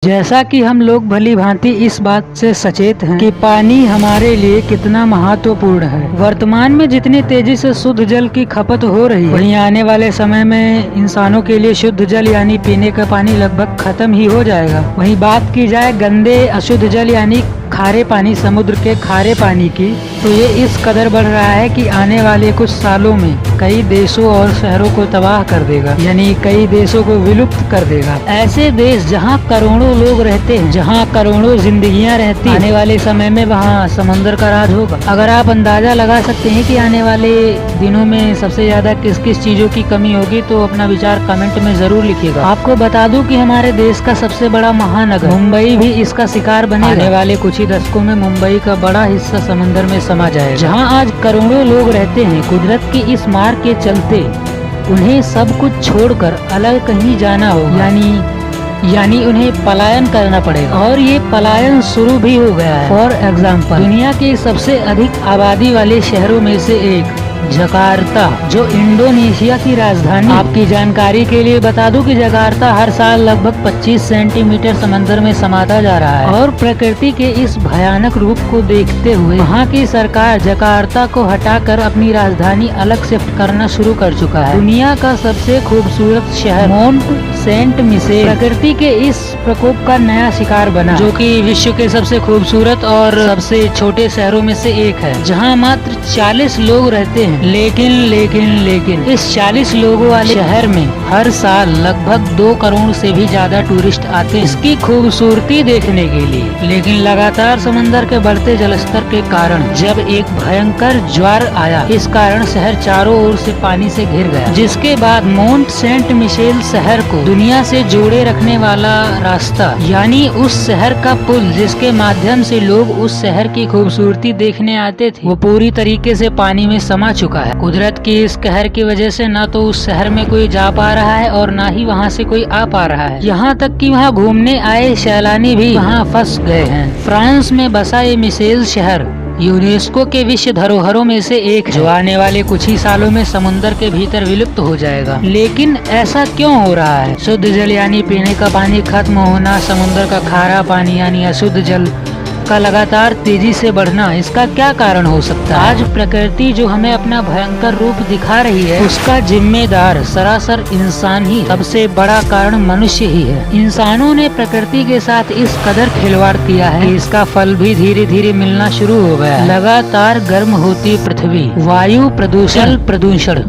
जैसा कि हम लोग भली भांति इस बात से सचेत हैं कि पानी हमारे लिए कितना महत्वपूर्ण है। वर्तमान में जितनी तेजी से शुद्ध जल की खपत हो रही है, वहीं आने वाले समय में इंसानों के लिए शुद्ध जल यानी पीने का पानी लगभग खत्म ही हो जाएगा। वहीं बात की जाए गंदे अशुद्ध जल यानी खारे पानी, समुद्र के खारे पानी की, तो ये इस कदर बढ़ रहा है कि आने वाले कुछ सालों में कई देशों और शहरों को तबाह कर देगा, यानी कई देशों को विलुप्त कर देगा। ऐसे देश जहाँ करोड़ों लोग रहते हैं, जहाँ करोड़ों जिंदगियां रहती, आने वाले समय में वहाँ समंदर का राज होगा। अगर आप अंदाजा लगा सकते हैं कि आने वाले दिनों में सबसे ज्यादा किस किस चीजों की कमी होगी, तो अपना विचार कमेंट में जरूर लिखिएगा। आपको बता दूं कि हमारे देश का सबसे बड़ा महानगर मुंबई भी इसका शिकार बनेगा। आने वाले कुछ ही दशकों में मुंबई का बड़ा हिस्सा समंदर में समा जाएगा। जहां आज करोड़ों लोग रहते हैं, कुदरत की इस मार के चलते उन्हें सब कुछ छोड़कर अलग कहीं जाना होगा, यानी उन्हें पलायन करना पड़ेगा। और ये पलायन शुरू भी हो गया है। फॉर एग्जाम्पल, दुनिया के सबसे अधिक आबादी वाले शहरों में से एक जकार्ता, जो इंडोनेशिया की राजधानी। आपकी जानकारी के लिए बता दूं कि जकार्ता हर साल लगभग 25 सेंटीमीटर समंदर में समाता जा रहा है। और प्रकृति के इस भयानक रूप को देखते हुए वहाँ की सरकार जकार्ता को हटाकर अपनी राजधानी अलग शिफ्ट करना शुरू कर चुका है। दुनिया का सबसे खूबसूरत शहर माउंट सेंट मिशेल प्रकृति के इस प्रकोप का नया शिकार बना, जो कि विश्व के सबसे खूबसूरत और सबसे छोटे शहरों में से एक है, जहाँ मात्र 40 लोग रहते हैं। लेकिन इस 40 लोगों वाले शहर में हर साल लगभग 2 करोड़ से भी ज्यादा टूरिस्ट आते हैं इसकी खूबसूरती देखने के लिए। लेकिन लगातार समंदर के बढ़ते जलस्तर के कारण जब एक भयंकर ज्वार आया, इस कारण शहर चारों ओर से पानी से घिर गया, जिसके बाद माउंट सेंट मिशेल शहर को दुनिया से जोड़े रखने वाला रास्ता, यानी उस शहर का पुल जिसके माध्यम से लोग उस शहर की खूबसूरती देखने आते थे, वो पूरी तरीके से पानी में समा चुका है। कुदरत की इस कहर की वजह से न तो उस शहर में कोई जा पा रहा है और न ही वहाँ से कोई आ पा रहा है। यहाँ तक कि वहाँ घूमने आए सैलानी भी वहाँ फंस गए हैं। फ्रांस में बसा ये मिशेल शहर यूनेस्को के विश्व धरोहरों में से एक है, जो आने वाले कुछ ही सालों में समुद्र के भीतर विलुप्त हो जाएगा। लेकिन ऐसा क्यों हो रहा है? शुद्ध जल यानी पीने का पानी खत्म होना, समुद्र का खारा पानी यानी अशुद्ध जल का लगातार तेजी से बढ़ना, इसका क्या कारण हो सकता है? आज प्रकृति जो हमें अपना भयंकर रूप दिखा रही है, उसका जिम्मेदार सरासर इंसान ही, सबसे बड़ा कारण मनुष्य ही है। इंसानों ने प्रकृति के साथ इस कदर खिलवाड़ किया है कि इसका फल भी धीरे धीरे मिलना शुरू हो गया है। लगातार गर्म होती पृथ्वी, वायु प्रदूषण,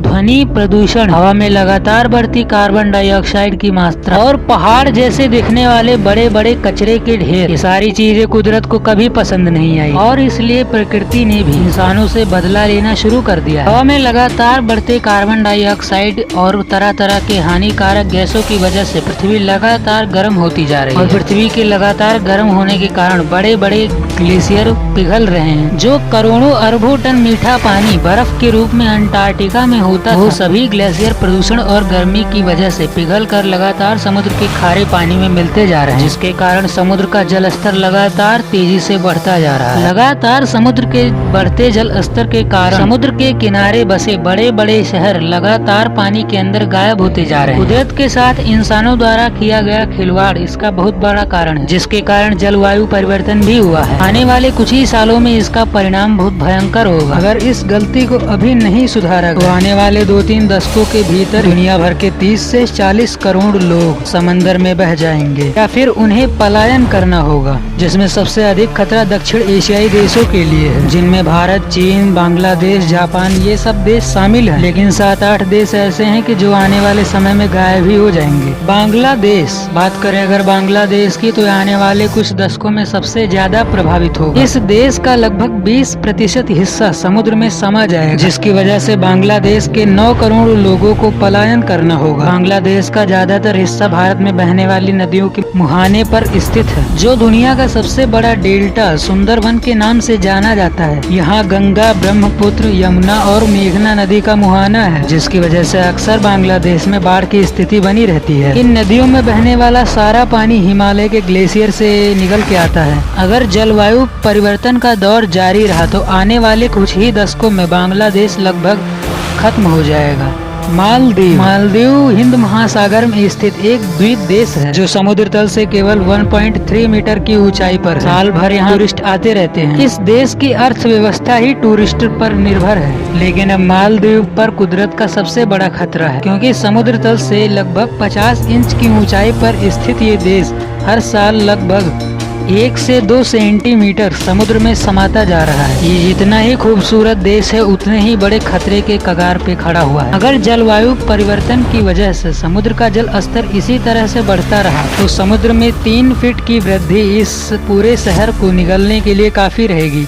ध्वनि प्रदूषण, हवा में लगातार बढ़ती कार्बन डाइऑक्साइड की मात्रा और पहाड़ जैसे दिखने वाले बड़े बड़े कचरे के ढेर, ये सारी चीजें कुदरत को कभी पसंद नहीं आई और इसलिए प्रकृति ने भी इंसानों से बदला लेना शुरू कर दिया। हवा में लगातार बढ़ते कार्बन डाइऑक्साइड और तरह तरह के हानिकारक गैसों की वजह से पृथ्वी लगातार गर्म होती जा रही है। और पृथ्वी के लगातार गर्म होने के कारण बड़े बड़े ग्लेशियर पिघल रहे हैं, जो करोड़ों अरबों टन मीठा पानी बर्फ के रूप में अंटार्कटिका में होता, वो सभी ग्लेशियर प्रदूषण और गर्मी की वजह से पिघल कर लगातार समुद्र के खारे पानी में मिलते जा रहे हैं, जिसके कारण समुद्र का जल स्तर लगातार तेजी से बढ़ता जा रहा है। लगातार समुद्र के बढ़ते जल स्तर के कारण समुद्र के किनारे बसे बड़े बड़े शहर लगातार पानी के अंदर गायब होते जा रहे हैं। कुदरत के साथ इंसानों द्वारा किया गया खिलवाड़ इसका बहुत बड़ा कारण है, जिसके कारण जलवायु परिवर्तन भी हुआ है। आने वाले कुछ ही सालों में इसका परिणाम बहुत भयंकर होगा। अगर इस गलती को अभी नहीं सुधारा तो आने वाले 2-3 दशकों के भीतर दुनिया भर के 30 से 40 करोड़ लोग समंदर में बह जाएंगे, या फिर उन्हें पलायन करना होगा, जिसमें सबसे अधिक खतरा दक्षिण एशियाई देशों के लिए है, जिनमें भारत, चीन, बांग्लादेश, जापान, ये सब देश शामिल हैं। लेकिन 7-8 देश ऐसे हैं कि जो आने वाले समय में गायब ही हो जाएंगे। बांग्लादेश, बात करें अगर बांग्लादेश की, तो आने वाले कुछ दशकों में सबसे ज्यादा प्रभावित होगा। इस देश का लगभग 20% हिस्सा समुद्र में समा जाएगा, जिसकी वजह से बांग्लादेश के 9 करोड़ लोगों को पलायन करना होगा। बांग्लादेश का ज्यादातर हिस्सा भारत में बहने वाली नदियों के मुहाने पर स्थित है, जो दुनिया का सबसे बड़ा डेल्टा सुंदरबन के नाम से जाना जाता है। यहाँ गंगा, ब्रह्मपुत्र, यमुना और मेघना नदी का मुहाना है, जिसकी वजह से अक्सर बांग्लादेश में बाढ़ की स्थिति बनी रहती है। इन नदियों में बहने वाला सारा पानी हिमालय के ग्लेशियर से निकल के आता है। अगर जलवायु परिवर्तन का दौर जारी रहा तो आने वाले कुछ ही दशकों में बांग्लादेश लगभग खत्म हो जाएगा। मालदीव हिंद महासागर में स्थित एक द्वीप देश है जो समुद्र तल से केवल 1.3 मीटर की ऊंचाई पर है। साल भर यहाँ टूरिस्ट आते रहते हैं। इस देश की अर्थव्यवस्था ही टूरिस्ट पर निर्भर है। लेकिन अब मालदीव पर कुदरत का सबसे बड़ा खतरा है, क्योंकि समुद्र तल से लगभग 50 इंच की ऊंचाई पर स्थित ये देश हर साल लगभग 1 से 2 सेंटीमीटर समुद्र में समाता जा रहा है। ये जितना ही खूबसूरत देश है उतने ही बड़े खतरे के कगार पे खड़ा हुआ है। अगर जलवायु परिवर्तन की वजह से समुद्र का जल स्तर इसी तरह से बढ़ता रहा तो समुद्र में 3 फीट की वृद्धि इस पूरे शहर को निगलने के लिए काफी रहेगी।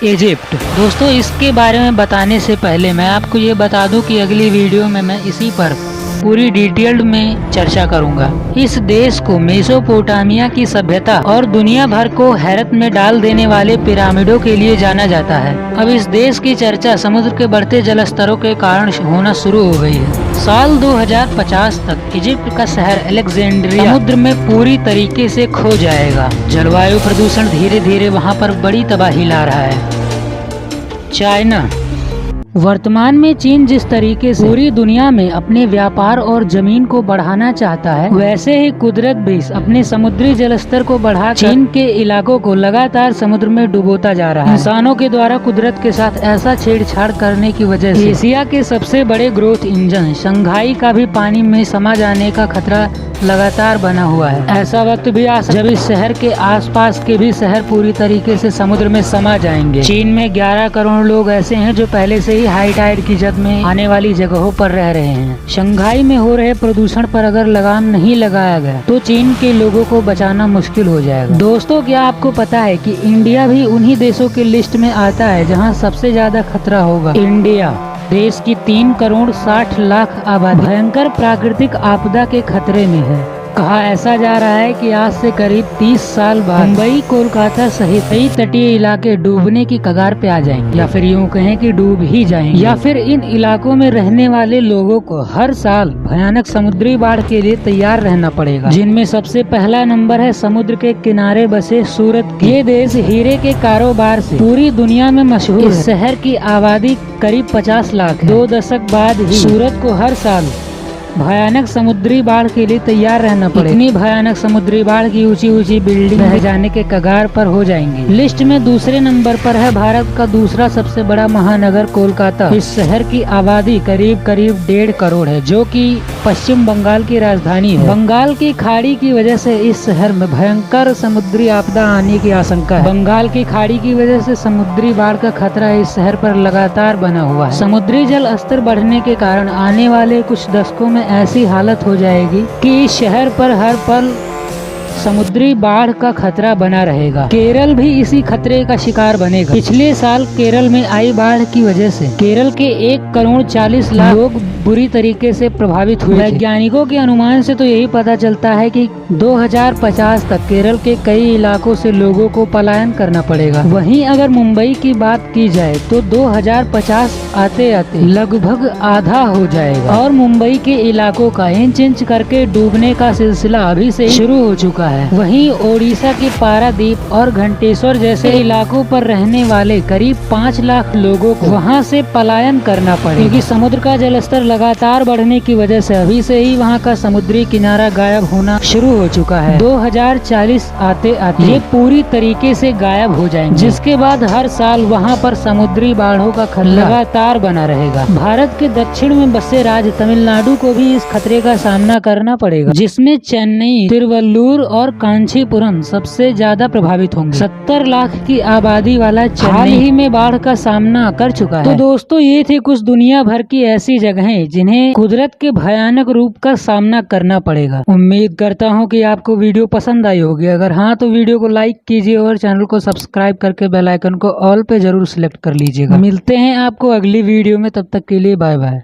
इजिप्ट। दोस्तों, इसके बारे में बताने से पहले मैं आपको ये बता दूं कि अगली वीडियो में मैं इसी पर पूरी डिटेल्ड में चर्चा करूंगा। इस देश को मेसोपोटामिया की सभ्यता और दुनिया भर को हैरत में डाल देने वाले पिरामिडों के लिए जाना जाता है। अब इस देश की चर्चा समुद्र के बढ़ते जल स्तरों के कारण होना शुरू हो गई है। साल 2050 तक इजिप्ट का शहर अलेक्जेंड्रिया समुद्र में पूरी तरीके से खो जाएगा। जलवायु प्रदूषण धीरे धीरे वहाँ पर बड़ी तबाही ला रहा है। चाइना। वर्तमान में चीन जिस तरीके से पूरी दुनिया में अपने व्यापार और जमीन को बढ़ाना चाहता है, वैसे ही कुदरत भी अपने समुद्री जलस्तर को बढ़ा चीन के इलाकों को लगातार समुद्र में डुबोता जा रहा है। इंसानों के द्वारा कुदरत के साथ ऐसा छेड़छाड़ करने की वजह से एशिया के सबसे बड़े ग्रोथ इंजन शंघाई का भी पानी में समा जाने का खतरा लगातार बना हुआ है। ऐसा वक्त भी आ जब इस शहर के आसपास के भी शहर पूरी तरीके से समुद्र में समा जाएंगे। चीन में 11 करोड़ लोग ऐसे हैं जो पहले से ही हाई टाइड की जद में आने वाली जगहों पर रह रहे हैं। शंघाई में हो रहे प्रदूषण पर अगर लगाम नहीं लगाया गया तो चीन के लोगों को बचाना मुश्किल हो जाएगा। दोस्तों, क्या आपको पता है कि इंडिया भी उन्हीं देशों की लिस्ट में आता है जहां सबसे ज्यादा खतरा होगा। इंडिया देश की 3 करोड़ 60 लाख आबादी भयंकर प्राकृतिक आपदा के खतरे में है। कहा ऐसा जा रहा है कि आज से करीब 30 साल बाद मुंबई, कोलकाता सहित कई तटीय इलाके डूबने की कगार पे आ जाएंगे, या फिर यूं कहें कि डूब ही जाएंगे। या फिर इन इलाकों में रहने वाले लोगों को हर साल भयानक समुद्री बाढ़ के लिए तैयार रहना पड़ेगा, जिनमें सबसे पहला नंबर है समुद्र के किनारे बसे सूरत। ये देश हीरे के कारोबार से पूरी दुनिया में मशहूर है। इस शहर की आबादी करीब 50 लाख है। 2 दशक बाद ही सूरत को हर साल भयानक समुद्री बाढ़ के लिए तैयार रहना पड़ेगा। इतनी भयानक समुद्री बाढ़ की ऊंची ऊंची बिल्डिंग बह जाने के कगार पर हो जाएंगी। लिस्ट में दूसरे नंबर पर है भारत का दूसरा सबसे बड़ा महानगर कोलकाता। इस शहर की आबादी करीब 1.5 करोड़ है, जो कि पश्चिम बंगाल की राजधानी है। बंगाल की खाड़ी की वजह से इस शहर में भयंकर समुद्री आपदा आने की आशंका है। बंगाल की खाड़ी की वजह से समुद्री बाढ़ का खतरा इस शहर पर लगातार बना हुआ है। समुद्री जल स्तर बढ़ने के कारण आने वाले कुछ दशकों में ऐसी हालत हो जाएगी कि इस शहर पर हर पल समुद्री बाढ़ का खतरा बना रहेगा। केरल भी इसी खतरे का शिकार बनेगा। पिछले साल केरल में आई बाढ़ की वजह से केरल के 1 करोड़ 40 लाख लोग बुरी तरीके से प्रभावित हुए। वैज्ञानिकों के अनुमान से तो यही पता चलता है कि 2050 तक केरल के कई इलाकों से लोगों को पलायन करना पड़ेगा। वहीं अगर मुंबई की बात की जाए तो 2050 आते आते लगभग आधा हो जाएगा और मुंबई के इलाकों का इंच इंच करके डूबने का सिलसिला अभी से शुरू हो चुका है। वहीं ओडिशा के पारादीप और घंटेश्वर जैसे इलाकों पर रहने वाले करीब 5 लाख लोगों को वहां से पलायन करना पड़ेगा, क्योंकि समुद्र का जलस्तर लगातार बढ़ने की वजह से अभी से ही वहां का समुद्री किनारा गायब होना शुरू हो चुका है। 2040 आते आते ये पूरी तरीके से गायब हो जाएंगे, जिसके बाद हर साल वहां पर समुद्री बाढ़ों का खतरा लगातार बना रहेगा। भारत के दक्षिण में बसे राज्य तमिलनाडु को भी इस खतरे का सामना करना पड़ेगा, जिसमें चेन्नई, तिरुवल्लुर और कांचीपुरम सबसे ज्यादा प्रभावित होंगे। 70 लाख की आबादी वाला हाल ही में बाढ़ का सामना कर चुका है। तो दोस्तों, ये थे कुछ दुनिया भर की ऐसी जगहें जिन्हें कुदरत के भयानक रूप का सामना करना पड़ेगा। उम्मीद करता हूँ कि आपको वीडियो पसंद आई होगी। अगर हाँ तो वीडियो को लाइक कीजिए और चैनल को सब्सक्राइब करके बेल आइकन को ऑल पे जरूर सिलेक्ट कर लीजिएगा। मिलते हैं आपको अगली वीडियो में, तब तक के लिए बाय बाय।